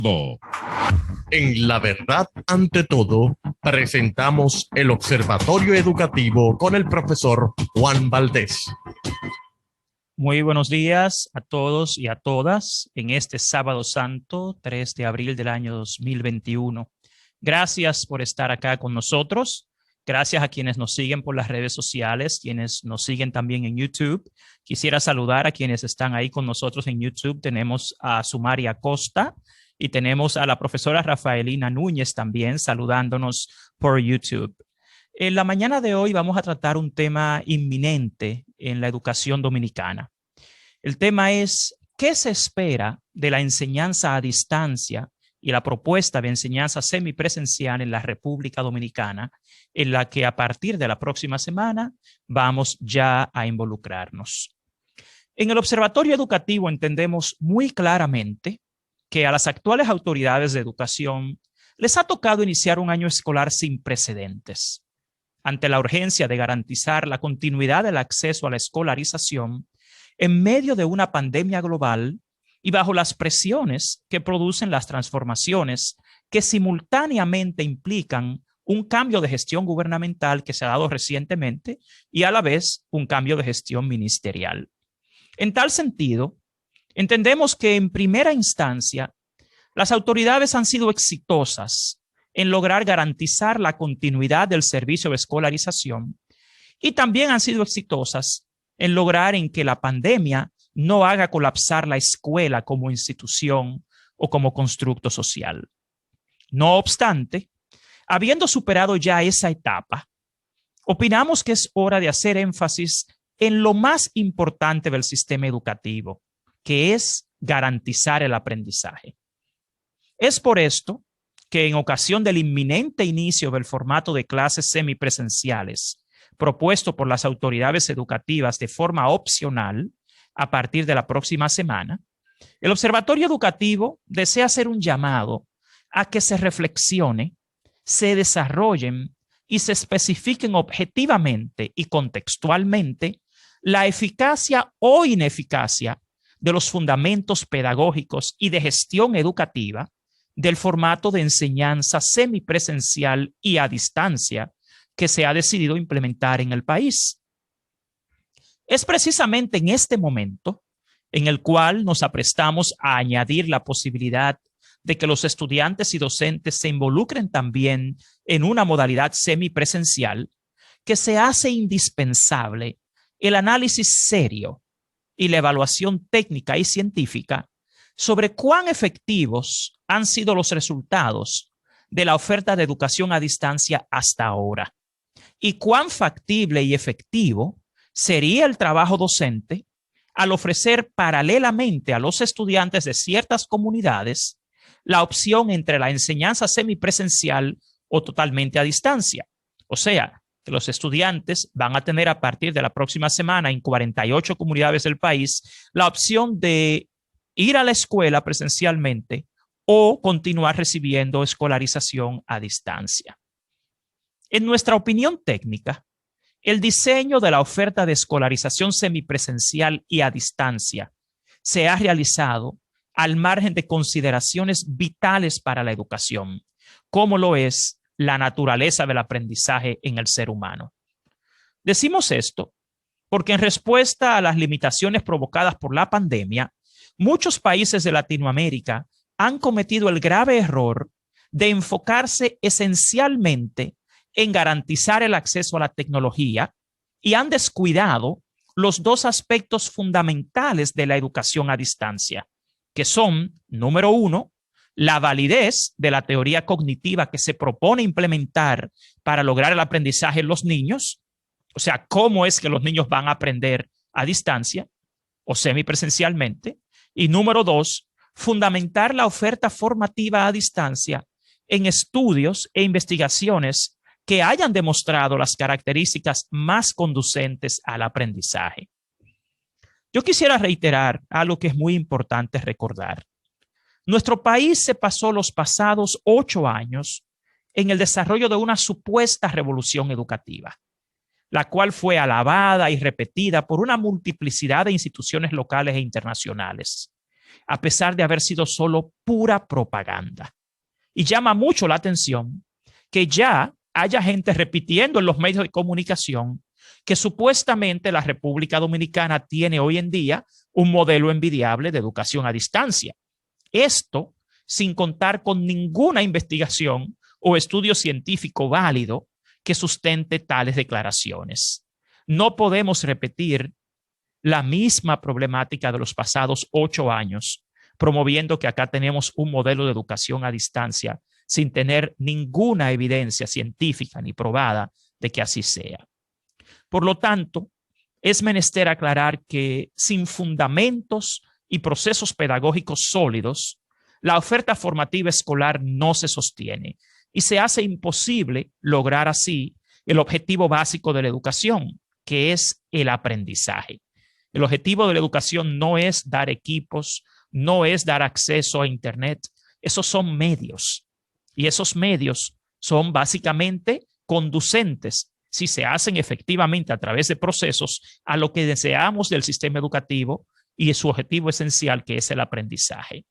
todo. En La Verdad ante Todo, presentamos el Observatorio Educativo con el profesor Juan Valdés. Muy buenos días a todos y a todas en este sábado santo, 3 de abril del año 2021. Gracias por estar acá con nosotros. Gracias a quienes nos siguen por las redes sociales, quienes nos siguen también en YouTube. Quisiera saludar a quienes están ahí con nosotros en YouTube. Tenemos a Sumaria Costa y tenemos a la profesora Rafaelina Núñez también saludándonos por YouTube. En la mañana de hoy vamos a tratar un tema inminente en la educación dominicana. El tema es, ¿qué se espera de la enseñanza a distancia y la propuesta de enseñanza semipresencial en la República Dominicana, en la que a partir de la próxima semana vamos ya a involucrarnos? En el Observatorio Educativo entendemos muy claramente que a las actuales autoridades de educación les ha tocado iniciar un año escolar sin precedentes. Ante la urgencia de garantizar la continuidad del acceso a la escolarización en medio de una pandemia global y bajo las presiones que producen las transformaciones que simultáneamente implican un cambio de gestión gubernamental que se ha dado recientemente y a la vez un cambio de gestión ministerial. En tal sentido, entendemos que en primera instancia las autoridades han sido exitosas en lograr garantizar la continuidad del servicio de escolarización y también han sido exitosas en lograr en que la pandemia no haga colapsar la escuela como institución o como constructo social. No obstante, habiendo superado ya esa etapa, opinamos que es hora de hacer énfasis en lo más importante del sistema educativo, que es garantizar el aprendizaje. Es por esto que en ocasión del inminente inicio del formato de clases semipresenciales propuesto por las autoridades educativas de forma opcional a partir de la próxima semana, el Observatorio Educativo desea hacer un llamado a que se reflexione, se desarrollen y se especifiquen objetivamente y contextualmente la eficacia o ineficacia de los fundamentos pedagógicos y de gestión educativa del formato de enseñanza semipresencial y a distancia que se ha decidido implementar en el país. Es precisamente en este momento en el cual nos aprestamos a añadir la posibilidad de que los estudiantes y docentes se involucren también en una modalidad semipresencial, que se hace indispensable el análisis serio y la evaluación técnica y científica sobre cuán efectivos han sido los resultados de la oferta de educación a distancia hasta ahora y cuán factible y efectivo sería el trabajo docente al ofrecer paralelamente a los estudiantes de ciertas comunidades la opción entre la enseñanza semipresencial o totalmente a distancia. O sea, que los estudiantes van a tener a partir de la próxima semana en 48 comunidades del país la opción de ir a la escuela presencialmente o continuar recibiendo escolarización a distancia. En nuestra opinión técnica, el diseño de la oferta de escolarización semipresencial y a distancia se ha realizado al margen de consideraciones vitales para la educación, como lo es la naturaleza del aprendizaje en el ser humano. Decimos esto porque en respuesta a las limitaciones provocadas por la pandemia, muchos países de Latinoamérica han cometido el grave error de enfocarse esencialmente en garantizar el acceso a la tecnología y han descuidado los dos aspectos fundamentales de la educación a distancia, que son, número uno, la validez de la teoría cognitiva que se propone implementar para lograr el aprendizaje en los niños, o sea, cómo es que los niños van a aprender a distancia o semipresencialmente, y número dos, fundamentar la oferta formativa a distancia en estudios e investigaciones que hayan demostrado las características más conducentes al aprendizaje. Yo quisiera reiterar algo que es muy importante recordar. Nuestro país se pasó los pasados 8 años en el desarrollo de una supuesta revolución educativa, la cual fue alabada y repetida por una multiplicidad de instituciones locales e internacionales. a pesar de haber sido solo pura propaganda. Y llama mucho la atención que ya haya gente repitiendo en los medios de comunicación que supuestamente la República Dominicana tiene hoy en día un modelo envidiable de educación a distancia. Esto sin contar con ninguna investigación o estudio científico válido que sustente tales declaraciones. No podemos repetir la misma problemática de los pasados 8 años, promoviendo que acá tenemos un modelo de educación a distancia sin tener ninguna evidencia científica ni probada de que así sea. Por lo tanto, es menester aclarar que sin fundamentos y procesos pedagógicos sólidos, la oferta formativa escolar no se sostiene y se hace imposible lograr así el objetivo básico de la educación, que es el aprendizaje. El objetivo de la educación no es dar equipos, no es dar acceso a Internet. Esos son medios. Y esos medios son básicamente conducentes, si se hacen efectivamente a través de procesos, a lo que deseamos del sistema educativo y su objetivo esencial, que es el aprendizaje.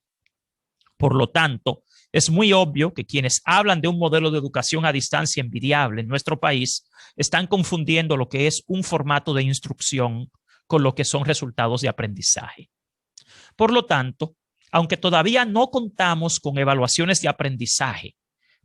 Por lo tanto, es muy obvio que quienes hablan de un modelo de educación a distancia envidiable en nuestro país están confundiendo lo que es un formato de instrucción con lo que son resultados de aprendizaje. Por lo tanto, aunque todavía no contamos con evaluaciones de aprendizaje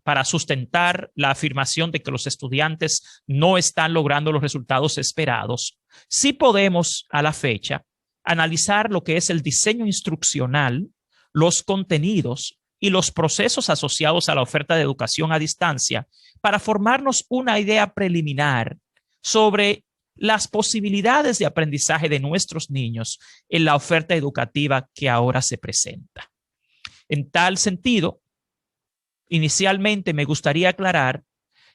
para sustentar la afirmación de que los estudiantes no están logrando los resultados esperados, sí podemos a la fecha analizar lo que es el diseño instruccional, los contenidos y los procesos asociados a la oferta de educación a distancia para formarnos una idea preliminar sobre las posibilidades de aprendizaje de nuestros niños en la oferta educativa que ahora se presenta. En tal sentido, inicialmente me gustaría aclarar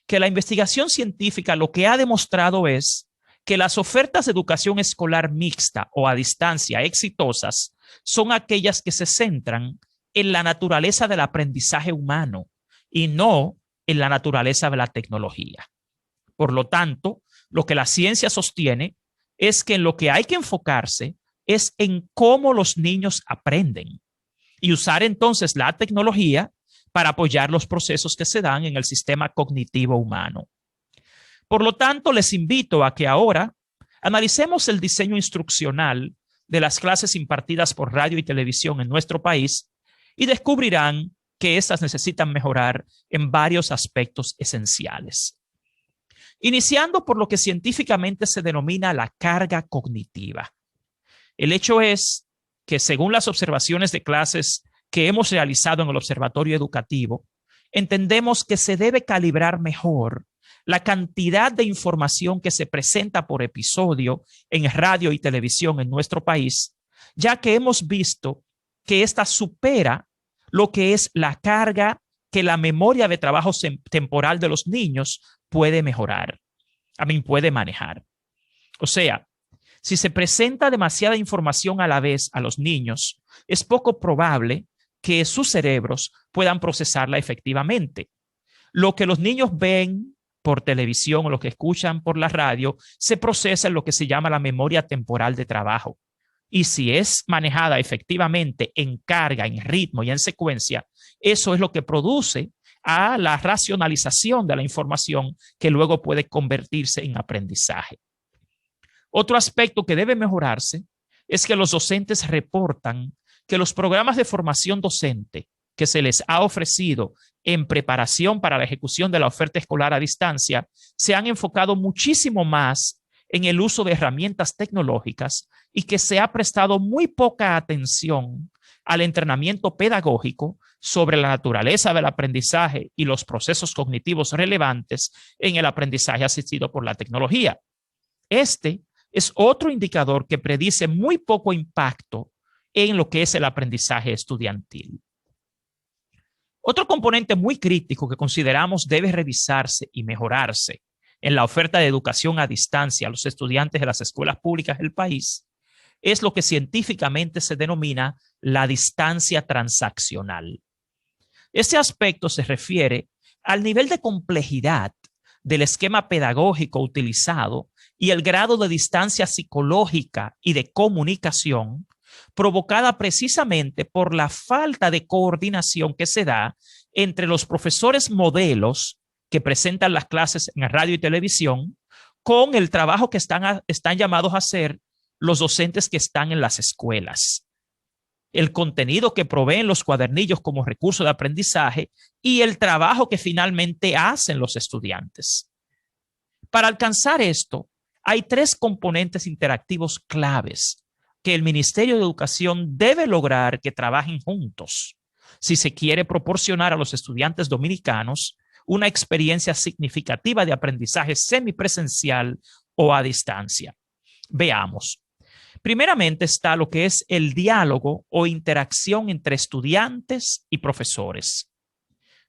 que la investigación científica lo que ha demostrado es que las ofertas de educación escolar mixta o a distancia exitosas son aquellas que se centran en la naturaleza del aprendizaje humano y no en la naturaleza de la tecnología. Por lo tanto, lo que la ciencia sostiene es que en lo que hay que enfocarse es en cómo los niños aprenden y usar entonces la tecnología para apoyar los procesos que se dan en el sistema cognitivo humano. Por lo tanto, les invito a que ahora analicemos el diseño instruccional de las clases impartidas por radio y televisión en nuestro país y descubrirán que estas necesitan mejorar en varios aspectos esenciales. Iniciando por lo que científicamente se denomina la carga cognitiva. El hecho es que según las observaciones de clases que hemos realizado en el Observatorio Educativo, entendemos que se debe calibrar mejor la cantidad de información que se presenta por episodio en radio y televisión en nuestro país, ya que hemos visto que esta supera lo que es la carga que la memoria de trabajo temporal de los niños puede puede manejar. O sea, si se presenta demasiada información a la vez a los niños, es poco probable que sus cerebros puedan procesarla efectivamente. Lo que los niños ven por televisión o lo que escuchan por la radio se procesa en lo que se llama la memoria temporal de trabajo. Y si es manejada efectivamente en carga, en ritmo y en secuencia, eso es lo que produce a la racionalización de la información que luego puede convertirse en aprendizaje. Otro aspecto que debe mejorarse es que los docentes reportan que los programas de formación docente que se les ha ofrecido en preparación para la ejecución de la oferta escolar a distancia se han enfocado muchísimo más en el uso de herramientas tecnológicas y que se ha prestado muy poca atención al entrenamiento pedagógico sobre la naturaleza del aprendizaje y los procesos cognitivos relevantes en el aprendizaje asistido por la tecnología. Este es otro indicador que predice muy poco impacto en lo que es el aprendizaje estudiantil. Otro componente muy crítico que consideramos debe revisarse y mejorarse en la oferta de educación a distancia a los estudiantes de las escuelas públicas del país es lo que científicamente se denomina la distancia transaccional. Este aspecto se refiere al nivel de complejidad del esquema pedagógico utilizado y el grado de distancia psicológica y de comunicación provocada precisamente por la falta de coordinación que se da entre los profesores modelos que presentan las clases en radio y televisión con el trabajo que están llamados a hacer los docentes que están en las escuelas. El contenido que proveen los cuadernillos como recurso de aprendizaje y el trabajo que finalmente hacen los estudiantes. Para alcanzar esto, hay 3 componentes interactivos claves que el Ministerio de Educación debe lograr que trabajen juntos si se quiere proporcionar a los estudiantes dominicanos una experiencia significativa de aprendizaje semipresencial o a distancia. Veamos. Primeramente está lo que es el diálogo o interacción entre estudiantes y profesores.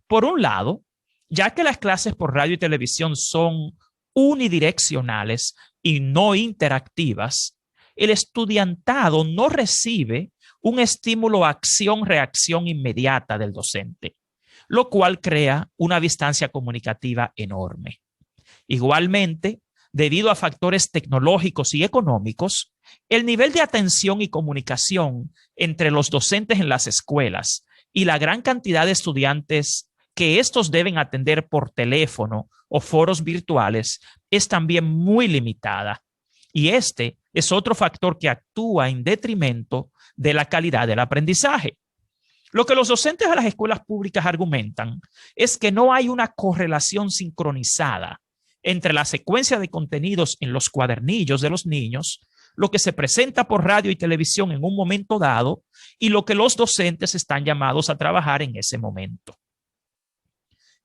Por un lado, ya que las clases por radio y televisión son unidireccionales y no interactivas, el estudiantado no recibe un estímulo acción-reacción inmediata del docente, lo cual crea una distancia comunicativa enorme. Igualmente, debido a factores tecnológicos y económicos, el nivel de atención y comunicación entre los docentes en las escuelas y la gran cantidad de estudiantes que estos deben atender por teléfono o foros virtuales es también muy limitada. Y este es otro factor que actúa en detrimento de la calidad del aprendizaje. Lo que los docentes de las escuelas públicas argumentan es que no hay una correlación sincronizada entre la secuencia de contenidos en los cuadernillos de los niños, lo que se presenta por radio y televisión en un momento dado y lo que los docentes están llamados a trabajar en ese momento.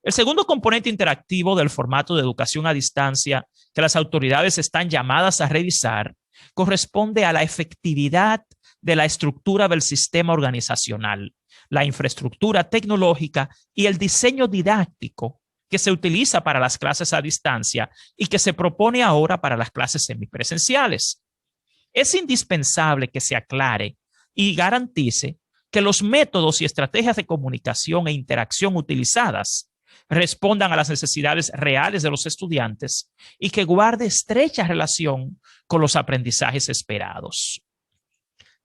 El segundo componente interactivo del formato de educación a distancia que las autoridades están llamadas a revisar corresponde a la efectividad de la estructura del sistema organizacional, la infraestructura tecnológica y el diseño didáctico que se utiliza para las clases a distancia y que se propone ahora para las clases semipresenciales. Es indispensable que se aclare y garantice que los métodos y estrategias de comunicación e interacción utilizadas respondan a las necesidades reales de los estudiantes y que guarde estrecha relación con los aprendizajes esperados.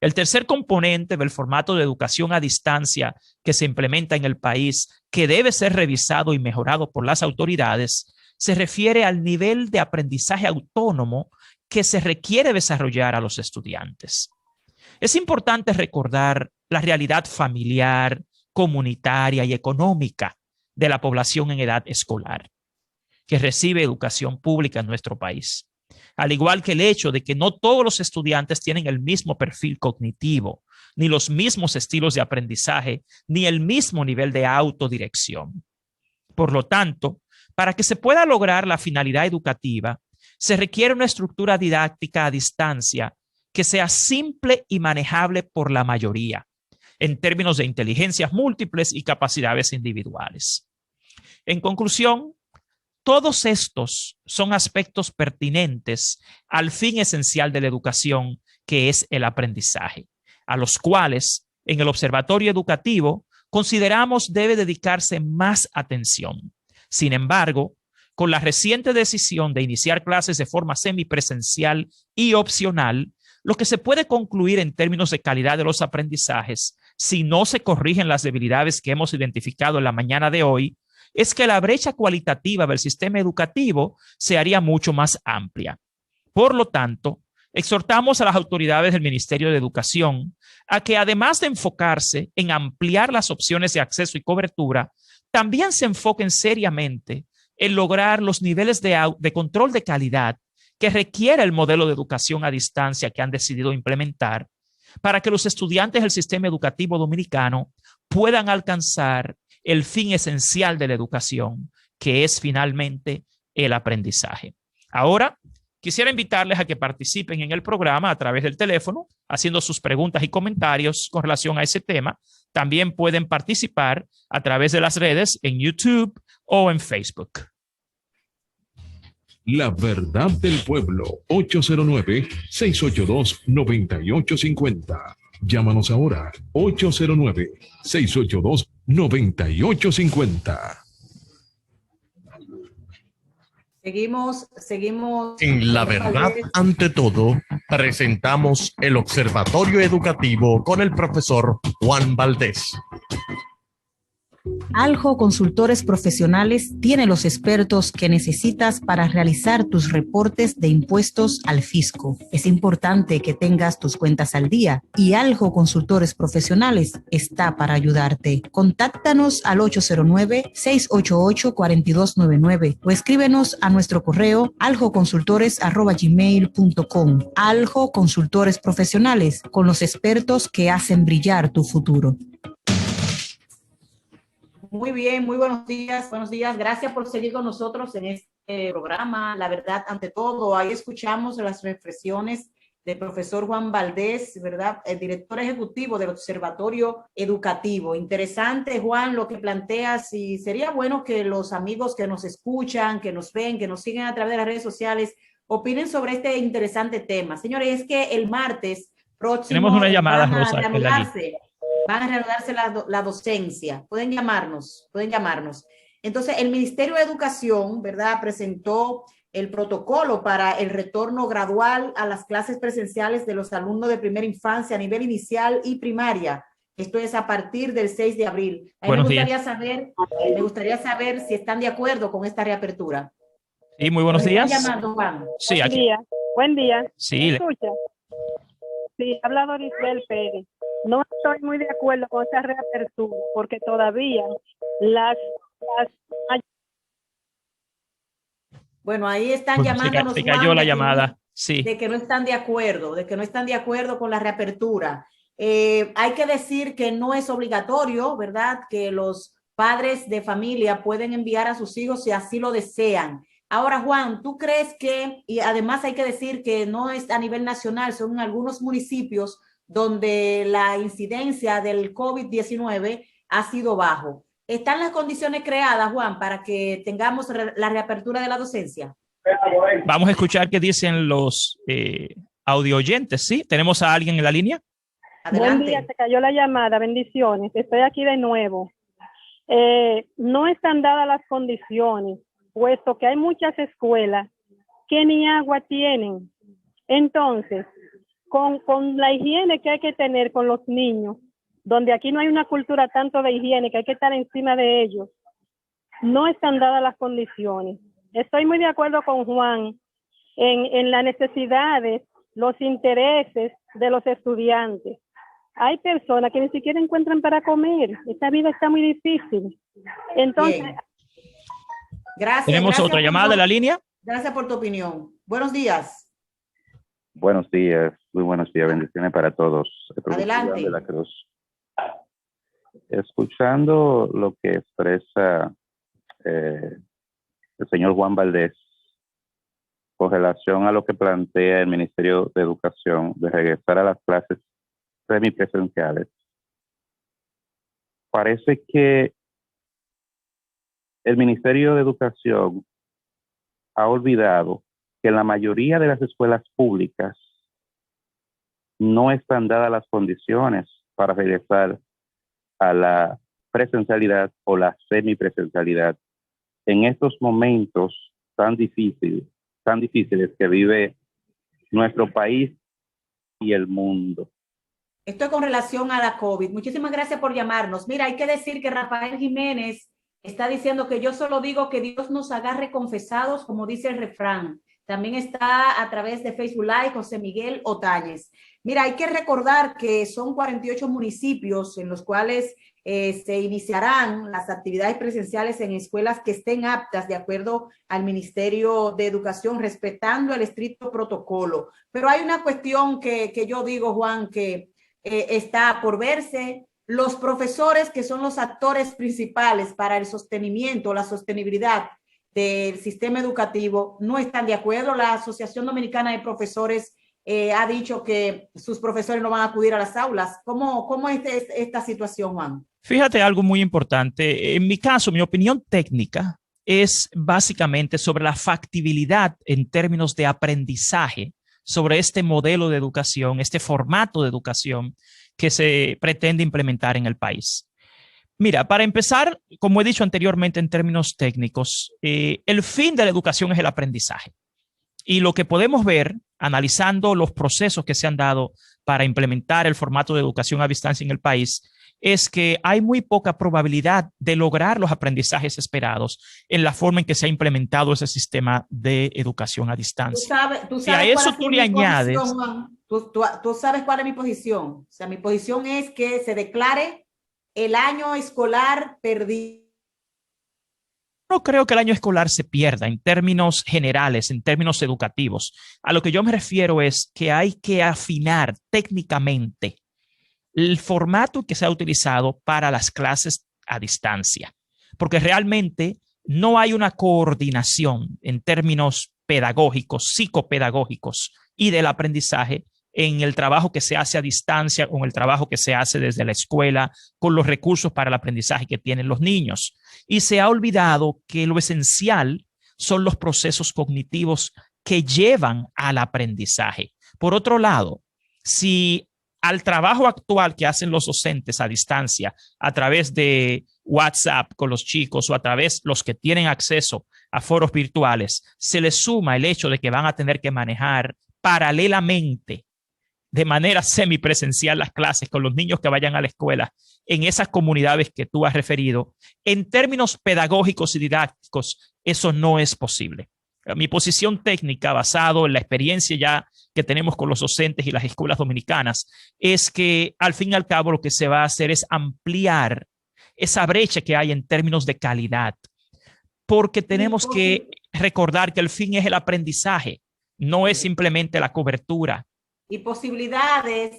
El tercer componente del formato de educación a distancia que se implementa en el país, que debe ser revisado y mejorado por las autoridades, se refiere al nivel de aprendizaje autónomo que se requiere desarrollar a los estudiantes. Es importante recordar la realidad familiar, comunitaria y económica de la población en edad escolar que recibe educación pública en nuestro país. Al igual que el hecho de que no todos los estudiantes tienen el mismo perfil cognitivo, ni los mismos estilos de aprendizaje, ni el mismo nivel de autodirección. Por lo tanto, para que se pueda lograr la finalidad educativa, se requiere una estructura didáctica a distancia que sea simple y manejable por la mayoría, en términos de inteligencias múltiples y capacidades individuales. En conclusión, todos estos son aspectos pertinentes al fin esencial de la educación, que es el aprendizaje, a los cuales en el Observatorio Educativo consideramos debe dedicarse más atención. Sin embargo, con la reciente decisión de iniciar clases de forma semipresencial y opcional, lo que se puede concluir en términos de calidad de los aprendizajes, si no se corrigen las debilidades que hemos identificado en la mañana de hoy, es que la brecha cualitativa del sistema educativo se haría mucho más amplia. Por lo tanto, exhortamos a las autoridades del Ministerio de Educación a que, además de enfocarse en ampliar las opciones de acceso y cobertura, también se enfoquen seriamente en lograr los niveles de control de calidad que requiere el modelo de educación a distancia que han decidido implementar para que los estudiantes del sistema educativo dominicano puedan alcanzar el fin esencial de la educación, que es finalmente el aprendizaje. Ahora, quisiera invitarles a que participen en el programa a través del teléfono, haciendo sus preguntas y comentarios con relación a ese tema. También pueden participar a través de las redes en YouTube o en Facebook. La verdad del pueblo, 809-682-9850. Llámanos ahora, 809-682-9850. Seguimos. En La Verdad ante todo, presentamos el Observatorio Educativo con el profesor Juan Valdés. Aljo Consultores Profesionales tiene los expertos que necesitas para realizar tus reportes de impuestos al fisco. Es importante que tengas tus cuentas al día y Aljo Consultores Profesionales está para ayudarte. Contáctanos al 809-688-4299 o escríbenos a nuestro correo aljoconsultores@gmail.com. Aljo Consultores Profesionales, con los expertos que hacen brillar tu futuro. Muy bien, muy buenos días. Buenos días. Gracias por seguir con nosotros en este programa. La verdad, ante todo, ahí escuchamos las reflexiones del profesor Juan Valdés, ¿verdad? El director ejecutivo del Observatorio Educativo. Interesante, Juan, lo que planteas, y sería bueno que los amigos que nos escuchan, que nos ven, que nos siguen a través de las redes sociales, opinen sobre este interesante tema. Señores, es que el martes próximo tenemos una llamada, van a Rosa, reanudarse la docencia. Pueden llamarnos. Entonces, el Ministerio de Educación, ¿verdad?, presentó el protocolo para el retorno gradual a las clases presenciales de los alumnos de primera infancia a nivel inicial y primaria. Esto es a partir del 6 de abril. A mí me gustaría saber si están de acuerdo con esta reapertura. Sí, muy buenos días. Llamando, Juan. Sí, buen aquí. día. Buen día. Sí. ¿Me escucha? Sí, habla Dorisbel Pérez. No estoy muy de acuerdo con esa reapertura porque todavía Bueno, ahí están llamándonos. Se cayó la llamada. Sí. De que no están de acuerdo con la reapertura. Hay que decir que no es obligatorio, ¿verdad?, que los padres de familia pueden enviar a sus hijos si así lo desean. Ahora, Juan, ¿tú crees que, y además hay que decir que no es a nivel nacional, son en algunos municipios donde la incidencia del COVID-19 ha sido bajo? ¿Están las condiciones creadas, Juan, para que tengamos la reapertura de la docencia? Vamos a escuchar qué dicen los audio oyentes, ¿sí? ¿Tenemos a alguien en la línea? Adelante. Buen día, se cayó la llamada, bendiciones. Estoy aquí de nuevo. No están dadas las condiciones, puesto que hay muchas escuelas que ni agua tienen. Entonces, con la higiene que hay que tener con los niños, donde aquí no hay una cultura tanto de higiene, que hay que estar encima de ellos, no están dadas las condiciones. Estoy muy de acuerdo con Juan en las necesidades, los intereses de los estudiantes. Hay personas que ni siquiera encuentran para comer. Esta vida está muy difícil. Entonces, bien. Gracias. ¿Tenemos otra llamada en la línea? Gracias por tu opinión. Buenos días. Buenos días, muy buenos días, bendiciones para todos. Adelante. De la Cruz. Escuchando lo que expresa el señor Juan Valdés con relación a lo que plantea el Ministerio de Educación de regresar a las clases semipresenciales, parece que el Ministerio de Educación ha olvidado que en la mayoría de las escuelas públicas no están dadas las condiciones para regresar a la presencialidad o la semipresencialidad en estos momentos tan difíciles que vive nuestro país y el mundo. Esto es con relación a la COVID. Muchísimas gracias por llamarnos. Mira, hay que decir que Rafael Jiménez está diciendo que yo solo digo que Dios nos agarre confesados, como dice el refrán. También está a través de Facebook Live José Miguel Otañez. Mira, hay que recordar que son 48 municipios en los cuales se iniciarán las actividades presenciales en escuelas que estén aptas de acuerdo al Ministerio de Educación, respetando el estricto protocolo. Pero hay una cuestión que yo digo, Juan, que está por verse. Los profesores, que son los actores principales para el sostenimiento, la sostenibilidad del sistema educativo, no están de acuerdo. La Asociación Dominicana de Profesores ha dicho que sus profesores no van a acudir a las aulas. ¿Cómo es esta situación, Juan? Fíjate algo muy importante. En mi caso, mi opinión técnica es básicamente sobre la factibilidad en términos de aprendizaje sobre este modelo de educación, este formato de educación que se pretende implementar en el país. Mira, para empezar, como he dicho anteriormente en términos técnicos, el fin de la educación es el aprendizaje. Y lo que podemos ver, analizando los procesos que se han dado para implementar el formato de educación a distancia en el país, es que hay muy poca probabilidad de lograr los aprendizajes esperados en la forma en que se ha implementado ese sistema de educación a distancia. Tú Si a eso tú le añades... Tú sabes cuál es mi posición. O sea, mi posición es que se declare el año escolar perdido. No creo que el año escolar se pierda en términos generales, en términos educativos. A lo que yo me refiero es que hay que afinar técnicamente el formato que se ha utilizado para las clases a distancia, porque realmente no hay una coordinación en términos pedagógicos, psicopedagógicos y del aprendizaje en el trabajo que se hace a distancia, con el trabajo que se hace desde la escuela, con los recursos para el aprendizaje que tienen los niños. Y se ha olvidado que lo esencial son los procesos cognitivos que llevan al aprendizaje. Por otro lado, si al trabajo actual que hacen los docentes a distancia, a través de WhatsApp con los chicos o a través de los que tienen acceso a foros virtuales, se les suma el hecho de que van a tener que manejar paralelamente de manera semipresencial las clases con los niños que vayan a la escuela en esas comunidades que tú has referido, en términos pedagógicos y didácticos, eso no es posible. Mi posición técnica, basado en la experiencia ya que tenemos con los docentes y las escuelas dominicanas, es que al fin y al cabo lo que se va a hacer es ampliar esa brecha que hay en términos de calidad, porque tenemos que recordar que el fin es el aprendizaje, no es simplemente la cobertura. Y posibilidades,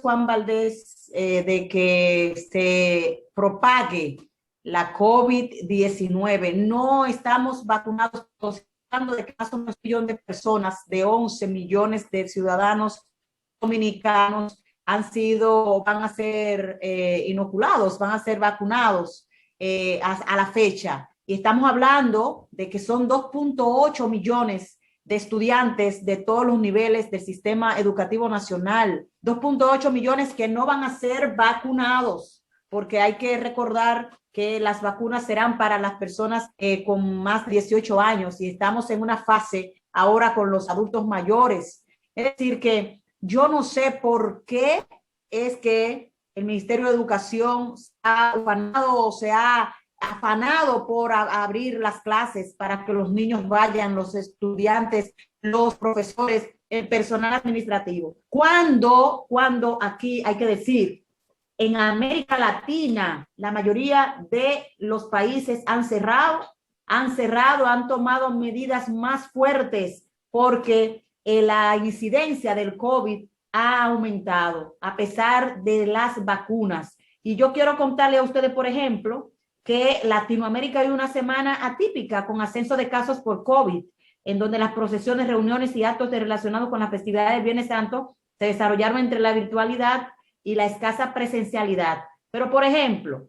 Juan Valdés, de que se propague la COVID-19. No estamos vacunados, hablando de que más de 1 millón de personas, de 11 millones de ciudadanos dominicanos van a ser inoculados, van a ser vacunados a la fecha. Y estamos hablando de que son 2.8 millones de estudiantes de todos los niveles del sistema educativo nacional, 2.8 millones que no van a ser vacunados, porque hay que recordar que las vacunas serán para las personas con más de 18 años y estamos en una fase ahora con los adultos mayores. Es decir, que yo no sé por qué es que el Ministerio de Educación se ha afanado por abrir las clases para que los niños vayan, los estudiantes, los profesores, el personal administrativo. Cuando aquí hay que decir, en América Latina, la mayoría de los países han tomado medidas más fuertes porque la incidencia del COVID ha aumentado a pesar de las vacunas. Y yo quiero contarle a ustedes, por ejemplo, que Latinoamérica vive una semana atípica con ascenso de casos por COVID, en donde las procesiones, reuniones y actos relacionados con las festividades del Viernes Santo se desarrollaron entre la virtualidad y la escasa presencialidad. Pero, por ejemplo,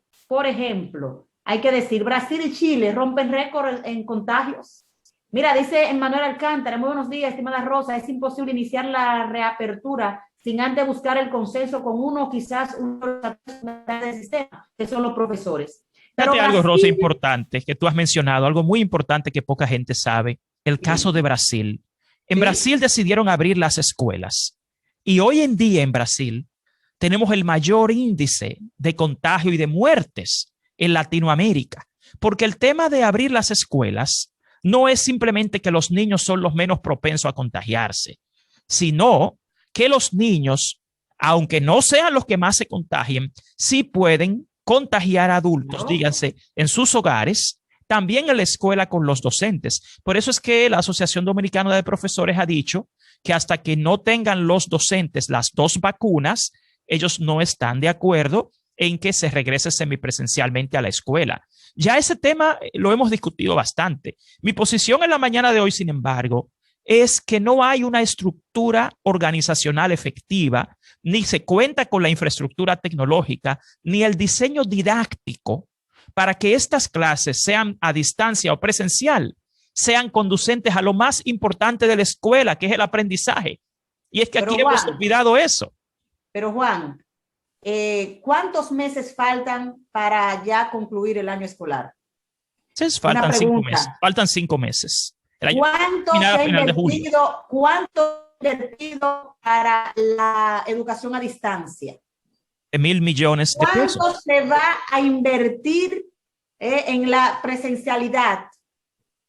hay que decir, Brasil y Chile rompen récord en contagios. Mira, dice Emmanuel Alcántara, muy buenos días, estimada Rosa, es imposible iniciar la reapertura sin antes buscar el consenso con uno, quizás uno del sistema, que son los profesores. Pero Brasil, algo, Rosa, importante que tú has mencionado, algo muy importante que poca gente sabe, el caso de Brasil. En Brasil decidieron abrir las escuelas y hoy en día en Brasil tenemos el mayor índice de contagio y de muertes en Latinoamérica, porque el tema de abrir las escuelas no es simplemente que los niños son los menos propensos a contagiarse, sino que los niños, aunque no sean los que más se contagien, sí pueden contagiar a adultos, díganse, en sus hogares, también en la escuela con los docentes. Por eso es que la Asociación Dominicana de Profesores ha dicho que hasta que no tengan los docentes las 2 vacunas, ellos no están de acuerdo en que se regrese semipresencialmente a la escuela. Ya ese tema lo hemos discutido bastante. Mi posición en la mañana de hoy, sin embargo, es que no hay una estructura organizacional efectiva, ni se cuenta con la infraestructura tecnológica, ni el diseño didáctico para que estas clases, sean a distancia o presencial, sean conducentes a lo más importante de la escuela, que es el aprendizaje. Y es que aquí hemos olvidado eso. Pero Juan, ¿cuántos meses faltan para ya concluir el año escolar? Entonces, Una faltan 5 pregunta. meses. Faltan 5 meses. ¿Cuánto Final- se ha final de julio. invertido para la educación a distancia? De 1.000 millones de pesos. ¿Cuánto se va a invertir en la presencialidad?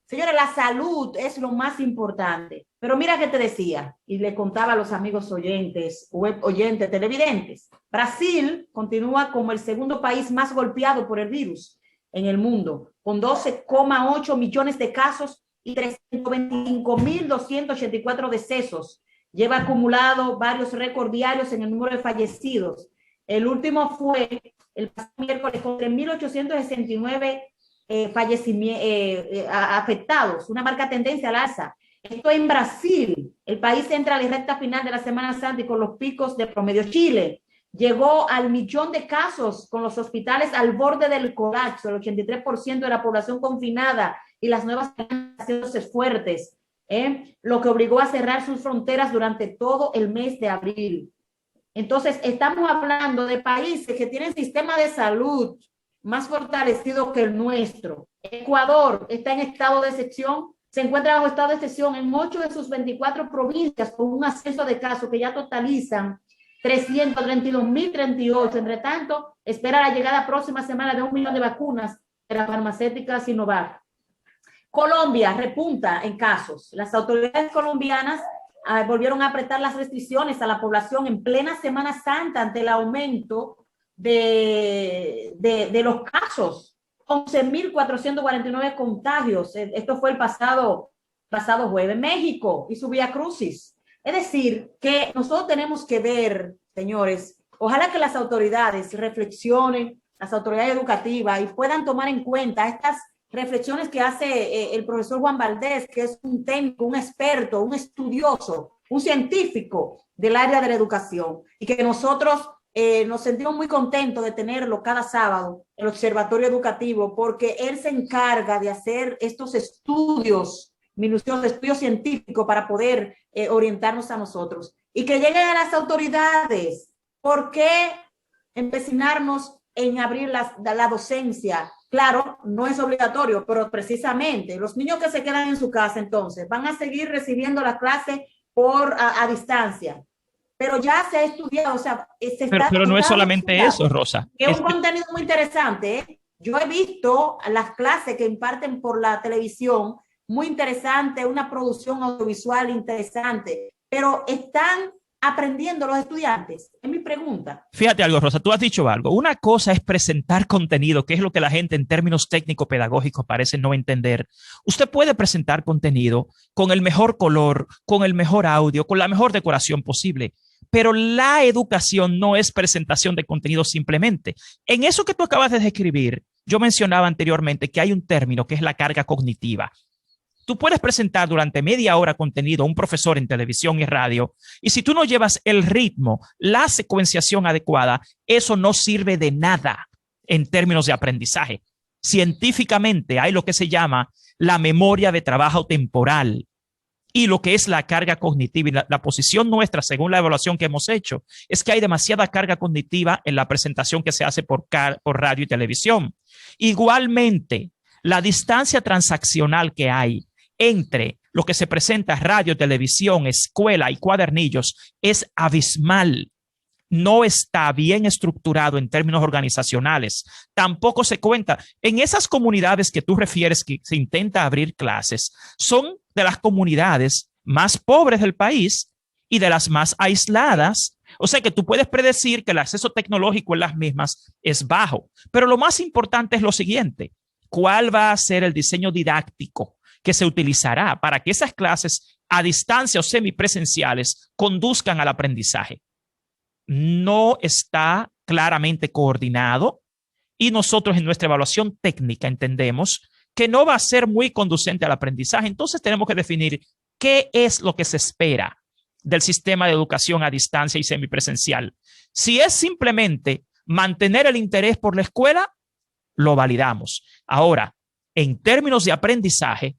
Señores, la salud es lo más importante. Pero mira que te decía, y le contaba a los amigos oyentes, oyentes, televidentes, Brasil continúa como el segundo país más golpeado por el virus en el mundo, con 12,8 millones de casos y 325.284 decesos. Lleva acumulado varios récords diarios en el número de fallecidos. El último fue el pasado miércoles con 3.869 afectados, una marca tendencia al alza. Esto en Brasil. El país entra a la recta final de la Semana Santa y con los picos de promedio. Chile llegó al 1.000.000 de casos, con los hospitales al borde del colapso, el 83% de la población confinada y las nuevas haciéndose fuertes, lo que obligó a cerrar sus fronteras durante todo el mes de abril. Entonces, estamos hablando de países que tienen sistema de salud más fortalecido que el nuestro. Ecuador está en estado de excepción, se encuentra bajo estado de excepción en 8 de sus 24 provincias, con un ascenso de casos que ya totalizan 332.038. Entre tanto, espera la llegada próxima semana de 1 millón de vacunas de la farmacéutica Sinovac. Colombia repunta en casos. Las autoridades colombianas volvieron a apretar las restricciones a la población en plena Semana Santa ante el aumento de los casos. 11.449 contagios. Esto fue el pasado jueves. México y su Vía Crucis. Es decir, que nosotros tenemos que ver, señores, ojalá que las autoridades reflexionen, las autoridades educativas, y puedan tomar en cuenta estas reflexiones que hace el profesor Juan Valdés, que es un técnico, un experto, un estudioso, un científico del área de la educación, y que nosotros nos sentimos muy contentos de tenerlo cada sábado, el Observatorio Educativo, porque él se encarga de hacer estos estudios minuciosos, estudios científicos para poder orientarnos a nosotros. Y que lleguen a las autoridades. ¿Por qué empecinarnos en abrir la docencia? Claro, no es obligatorio, pero precisamente los niños que se quedan en su casa entonces van a seguir recibiendo la clase a distancia. Pero ya se ha estudiado, o sea, pero no es solamente eso, Rosa. Es un contenido muy interesante, ¿eh? Yo he visto las clases que imparten por la televisión, muy interesante, una producción audiovisual interesante, pero están aprendiendo los estudiantes. Es mi pregunta. Fíjate algo, Rosa, tú has dicho algo. Una cosa es presentar contenido, que es lo que la gente en términos técnico-pedagógicos parece no entender. Usted puede presentar contenido con el mejor color, con el mejor audio, con la mejor decoración posible, pero la educación no es presentación de contenido simplemente. En eso que tú acabas de describir, yo mencionaba anteriormente que hay un término que es la carga cognitiva. Tú puedes presentar durante media hora contenido a un profesor en televisión y radio, y si tú no llevas el ritmo, la secuenciación adecuada, eso no sirve de nada en términos de aprendizaje. Científicamente hay lo que se llama la memoria de trabajo temporal y lo que es la carga cognitiva. Y la posición nuestra, según la evaluación que hemos hecho, es que hay demasiada carga cognitiva en la presentación que se hace por radio y televisión. Igualmente, la distancia transaccional que hay entre lo que se presenta radio, televisión, escuela y cuadernillos es abismal. No está bien estructurado en términos organizacionales. Tampoco se cuenta. En esas comunidades que tú refieres que se intenta abrir clases, son de las comunidades más pobres del país y de las más aisladas. O sea que tú puedes predecir que el acceso tecnológico en las mismas es bajo. Pero lo más importante es lo siguiente. ¿Cuál va a ser el diseño didáctico que se utilizará para que esas clases a distancia o semipresenciales conduzcan al aprendizaje? No está claramente coordinado y nosotros en nuestra evaluación técnica entendemos que no va a ser muy conducente al aprendizaje. Entonces tenemos que definir qué es lo que se espera del sistema de educación a distancia y semipresencial. Si es simplemente mantener el interés por la escuela, lo validamos. Ahora, en términos de aprendizaje,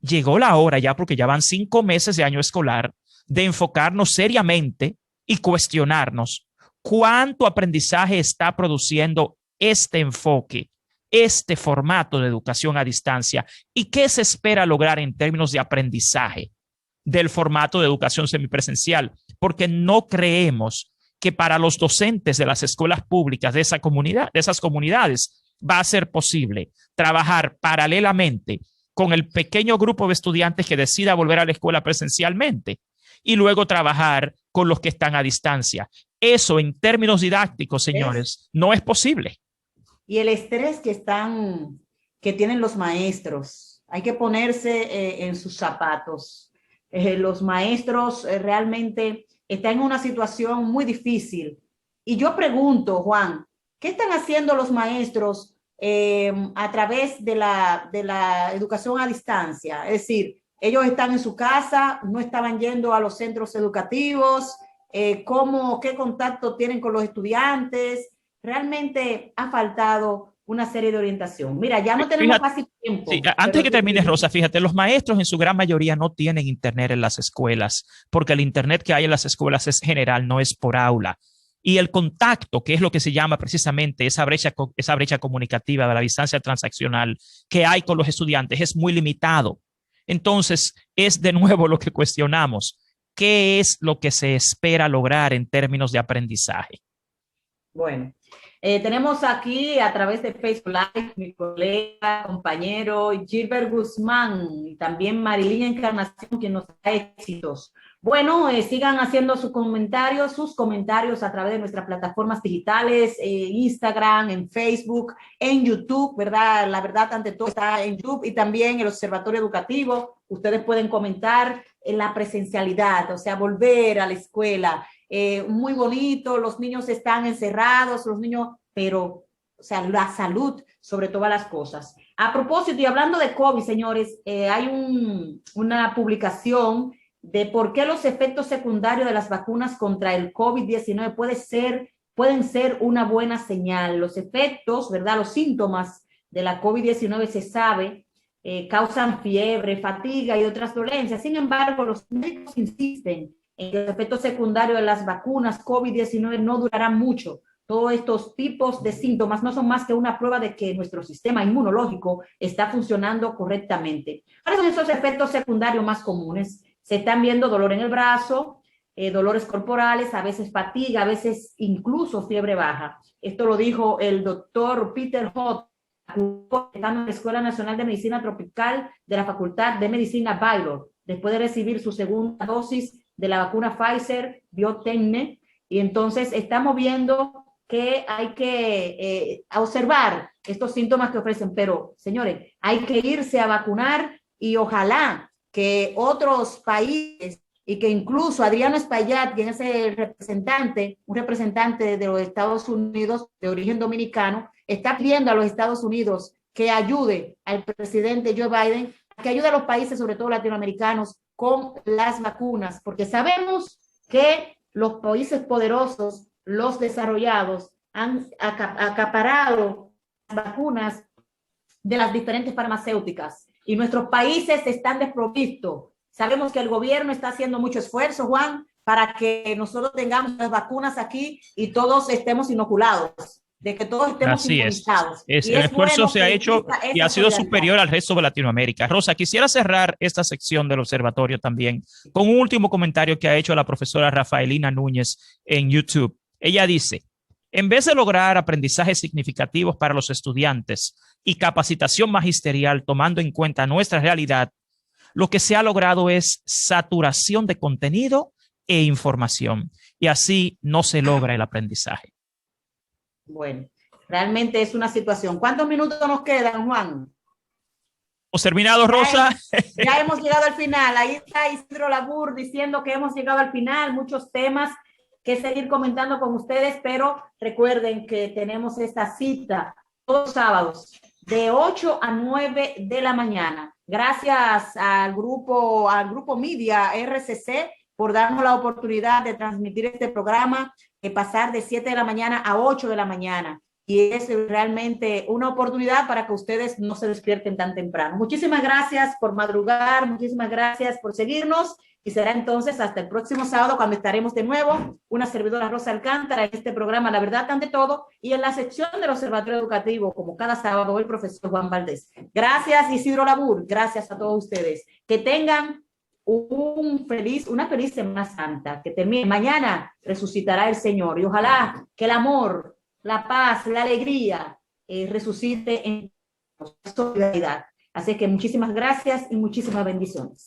llegó la hora ya, porque ya van 5 meses de año escolar, de enfocarnos seriamente y cuestionarnos ¿Cuánto aprendizaje está produciendo este enfoque, este formato de educación a distancia? ¿Y qué se espera lograr en términos de aprendizaje del formato de educación semipresencial? Porque no creemos que para los docentes de las escuelas públicas de esa comunidad, de esas comunidades, va a ser posible trabajar paralelamente con el pequeño grupo de estudiantes que decida volver a la escuela presencialmente y luego trabajar con los que están a distancia. Eso en términos didácticos, señores, no es posible. Y el estrés que tienen los maestros, hay que ponerse en sus zapatos. Los maestros realmente están en una situación muy difícil. Y yo pregunto, Juan, ¿qué están haciendo los maestros a través de la educación a distancia? Es decir, ellos están en su casa, no estaban yendo a los centros educativos, qué contacto tienen con los estudiantes. Realmente ha faltado una serie de orientación. Mira, ya no tenemos casi tiempo. Sí, antes que termine, Rosa, fíjate, los maestros en su gran mayoría no tienen internet en las escuelas, porque el internet que hay en las escuelas es general, no es por aula. Y el contacto, que es lo que se llama precisamente esa brecha comunicativa de la distancia transaccional que hay con los estudiantes, es muy limitado. Entonces, es de nuevo lo que cuestionamos. ¿Qué es lo que se espera lograr en términos de aprendizaje? Bueno, tenemos aquí a través de Facebook Live mi colega, compañero Gilbert Guzmán y también Marilina Encarnación, quien nos da éxitos. Bueno, sigan haciendo sus comentarios a través de nuestras plataformas digitales, Instagram, en Facebook, en YouTube, ¿verdad? La verdad, ante todo, está en YouTube y también el Observatorio Educativo. Ustedes pueden comentar en la presencialidad, o sea, volver a la escuela. Muy bonito, los niños están encerrados, pero, o sea, la salud sobre todas las cosas. A propósito, y hablando de COVID, señores, hay una publicación de por qué los efectos secundarios de las vacunas contra el COVID-19 pueden ser una buena señal. Los efectos, ¿verdad? Los síntomas de la COVID-19 se sabe, causan fiebre, fatiga y otras dolencias. Sin embargo, los médicos insisten en que los efectos secundarios de las vacunas COVID-19 no durarán mucho. Todos estos tipos de síntomas no son más que una prueba de que nuestro sistema inmunológico está funcionando correctamente. ¿Cuáles son esos efectos secundarios más comunes? Se están viendo dolor en el brazo, dolores corporales, a veces fatiga, a veces incluso fiebre baja. Esto lo dijo el doctor Peter Hott, en la Escuela Nacional de Medicina Tropical de la Facultad de Medicina Baylor, después de recibir su segunda dosis de la vacuna Pfizer BioNTech. Y entonces estamos viendo que hay que observar estos síntomas que ofrecen, pero señores, hay que irse a vacunar y ojalá que otros países y que incluso Adriano Espaillat, quien es un representante de los Estados Unidos de origen dominicano, está pidiendo a los Estados Unidos que ayude al presidente Joe Biden, que ayude a los países, sobre todo latinoamericanos, con las vacunas, porque sabemos que los países poderosos, los desarrollados, han acaparado las vacunas de las diferentes farmacéuticas y nuestros países están desprovistos. Sabemos que el gobierno está haciendo mucho esfuerzo, Juan, para que nosotros tengamos las vacunas aquí y todos estemos inoculados, de que todos estemos inmunizados. El esfuerzo se ha hecho y ha sido superior al resto de Latinoamérica. Rosa, quisiera cerrar esta sección del observatorio también con un último comentario que ha hecho la profesora Rafaelina Núñez en YouTube. Ella dice: en vez de lograr aprendizajes significativos para los estudiantes y capacitación magisterial tomando en cuenta nuestra realidad, lo que se ha logrado es saturación de contenido e información, y así no se logra el aprendizaje. Bueno, realmente es una situación. ¿Cuántos minutos nos quedan, Juan? Hemos terminado, Rosa. Ya hemos llegado al final. Ahí está Isidro Labur diciendo que hemos llegado al final. Muchos temas que seguir comentando con ustedes, pero recuerden que tenemos esta cita todos los sábados de 8 a 9 de la mañana. Gracias al grupo Media RCC por darnos la oportunidad de transmitir este programa, de pasar de 7 de la mañana a 8 de la mañana. y es realmente una oportunidad para que ustedes no se despierten tan temprano. Muchísimas gracias por madrugar, muchísimas gracias por seguirnos y será entonces hasta el próximo sábado cuando estaremos de nuevo, una servidora Rosa Alcántara en este programa La Verdad ante Todo y en la sección del Observatorio Educativo, como cada sábado, el profesor Juan Valdés. Gracias Isidro Labur, gracias a todos ustedes. Que tengan una feliz Semana Santa, que termine. Mañana resucitará el Señor y ojalá que el amor, la paz, la alegría resucite en la solidaridad. Así que muchísimas gracias y muchísimas bendiciones.